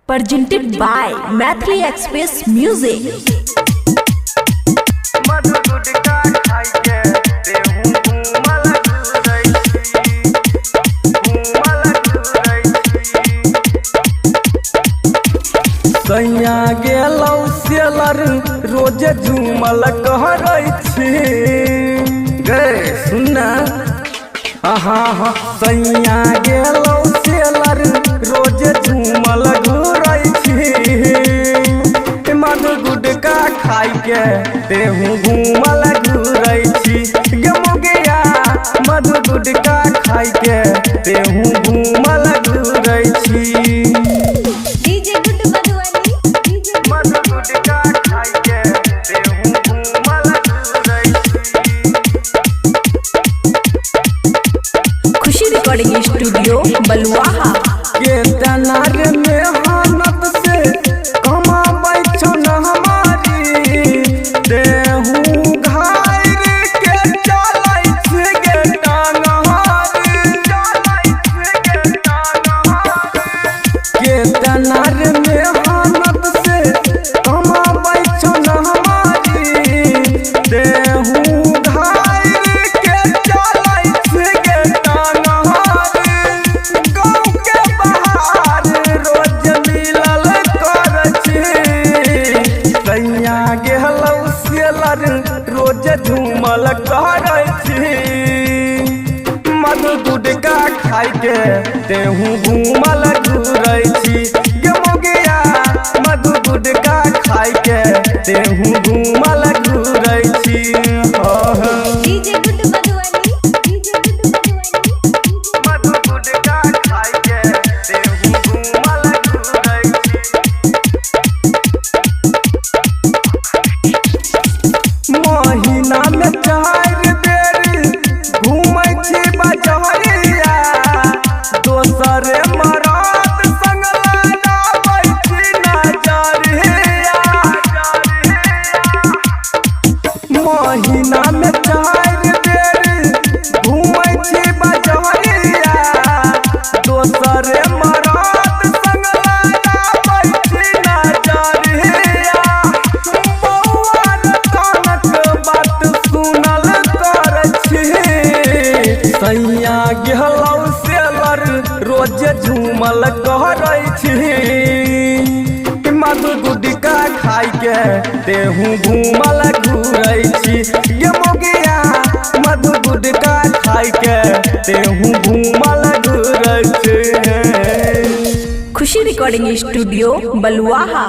presented by Mathli Express Music. सैया गेलौ seller रोज झूमल कहरै छी गे सुनना हाँ सैया गेलौ सेलर रोज झूमल घुरै छी मधु गुटका खाइ के तेहू घूमल घुरै छी गे मोगिया मधु गुटका खाइ के तेहू घूमल घुरै छी। खुशी रिकॉर्डिंग स्टूडियो बलुआहा के तनार मेहनत से कमाबै छौ न हमारी देहू घायर के चलै छै गे टांगहारी के तनार मेहनत से कमाबै छौ न हमारी देहू घायर के चलै छै गे रोज झूमल कहरै छी मधु गुटका खाइ के तेहू घूमल घुरै छी गे मोगिया मधु गुटका खाइ के तेहू घूमल घुरै छी। मधु गुटका खाइ के तेहू घूमल घुरै छी। महीना में 4 बेर घूमै छी बजरिया दोसरे मराद संग लगाबै छी नजरिया महीना में 4 बेर घूमै छी बजरिया दोसरे मराद संग लगाबै छी नजरिया सैया गेलौ सेलर रोज झूमल कहरै छी मधु गुटका खाइ के तेहू घूमल घुरै छी गे मोगिया मधु गुटका खाइ के तेहू घूमल घुरै छी। खुशी रिकॉर्डिंग स्टूडियो बलुआहा।